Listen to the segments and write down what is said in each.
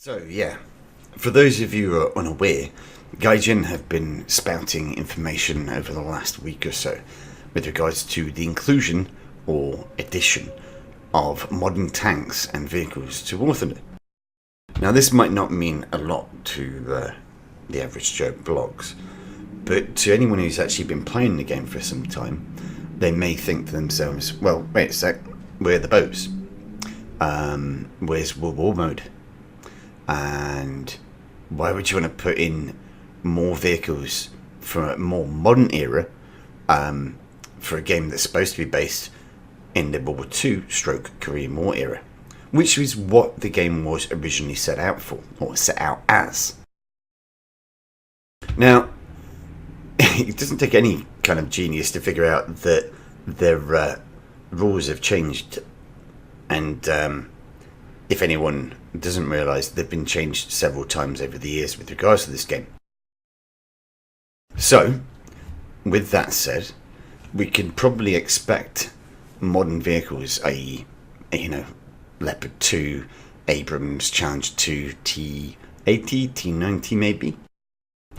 So yeah, for those of you who are unaware, Gaijin have been spouting information over the last week or so with regards to the inclusion or addition of modern tanks and vehicles to War Thunder. Now this might not mean a lot to the average Joe blogs, but to anyone who's actually been playing the game for some time, they may think to themselves, well, wait a sec, where are the boats? Where's World War mode? And why would you want to put in more vehicles for a more modern era for a game that's supposed to be based in the World War II stroke Korean War era, which is what the game was originally set out for, or set out as. Now, it doesn't take any kind of genius to figure out that their rules have changed, and if anyone doesn't realise, they've been changed several times over the years with regards to this game. So, with that said, we can probably expect modern vehicles, i.e., Leopard 2, Abrams, Challenge 2, T80, T90 maybe,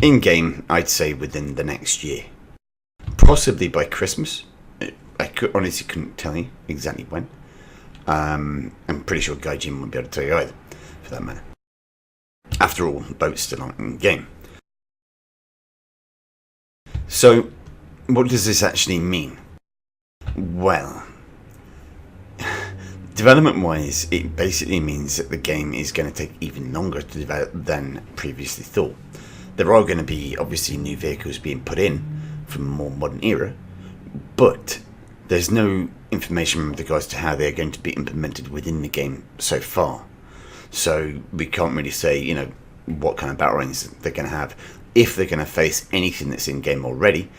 in-game, I'd say within the next year. Possibly by Christmas. I honestly couldn't tell you exactly when. I'm pretty sure Gaijin won't be able to tell you either, for that matter. After all, boats still aren't in the game. So, what does this actually mean? Well, development-wise, it basically means that the game is going to take even longer to develop than previously thought. There are going to be, obviously, new vehicles being put in from a more modern era, but there's no information with regards to how they're going to be implemented within the game so far. So we can't really say, what kind of battle lines they're going to have, if they're going to face anything that's in game already,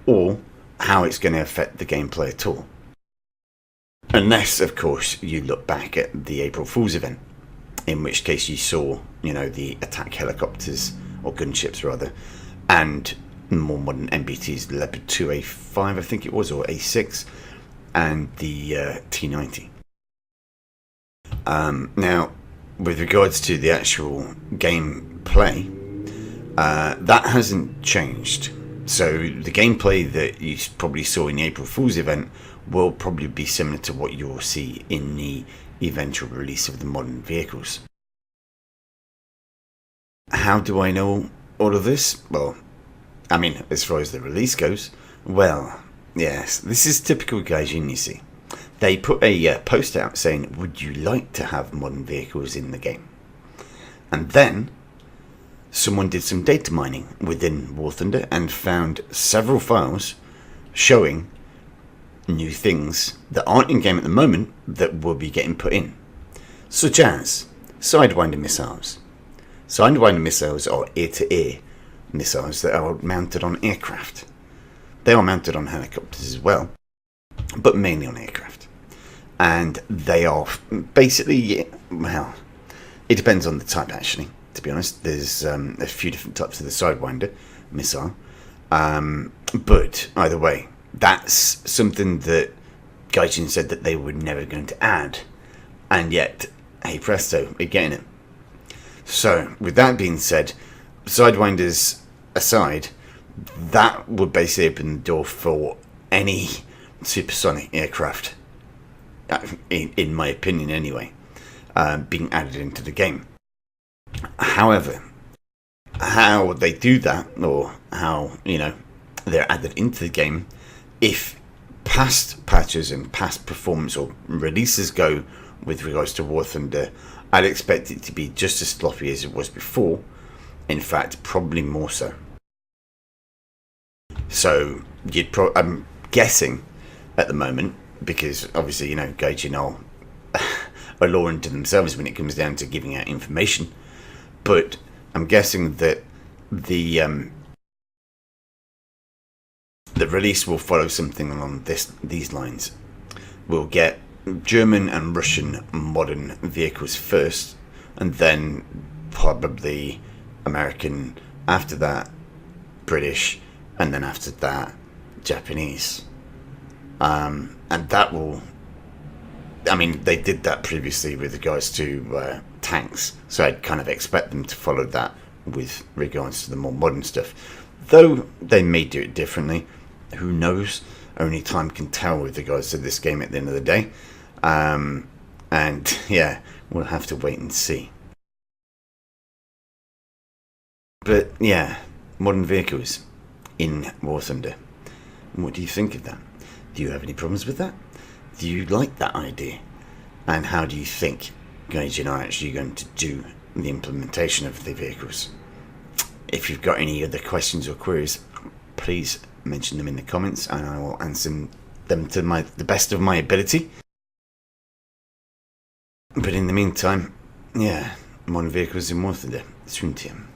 or how it's going to affect the gameplay at all. Unless, of course, you look back at the April Fool's event, in which case you saw, the attack helicopters, or gunships rather, and more modern MBTs, the Leopard 2A5 I think it was, or A6, and the T90. Now, with regards to the actual gameplay, that hasn't changed. So the gameplay that you probably saw in the April Fool's event will probably be similar to what you'll see in the eventual release of the modern vehicles. How do I know all of this? Well, as far as the release goes, well, yes, this is typical Gaijin, you see. They put a post out saying, would you like to have modern vehicles in the game? And then someone did some data mining within War Thunder and found several files showing new things that aren't in game at the moment that will be getting put in, such as Sidewinder missiles. Sidewinder missiles are ear-to-ear missiles that are mounted on aircraft. They are mounted on helicopters as well, but mainly on aircraft. And they are basically, well, it depends on the type actually, to be honest. There's a few different types of the Sidewinder missile. But either way, that's something that Gaijin said that they were never going to add. And yet, hey presto, we're getting it. So, with that being said, Sidewinders aside, that would basically open the door for any supersonic aircraft, in my opinion anyway, being added into the game. However, how they do that, or how, they're added into the game, if past patches and past performance or releases go with regards to War Thunder, I'd expect it to be just as sloppy as it was before. In fact, probably more so. So I'm guessing at the moment, because obviously Gaijin are law unto themselves when it comes down to giving out information. But I'm guessing that the release will follow something along these lines. We'll get German and Russian modern vehicles first, and then probably American after that, British, and then after that Japanese. And that will I mean, they did that previously with regards to tanks, so I'd kind of expect them to follow that with regards to the more modern stuff. Though they may do it differently, who knows? Only time can tell with regards to this game at the end of the day. And yeah, we'll have to wait and see. But yeah, modern vehicles in War Thunder. What do you think of that? Do you have any problems with that? Do you like that idea? And how do you think Gaijin are actually going to do the implementation of the vehicles? If you've got any other questions or queries, please mention them in the comments and I will answer them to the best of my ability. But in the meantime, yeah, modern vehicles in War Thunder. Dokum3nts.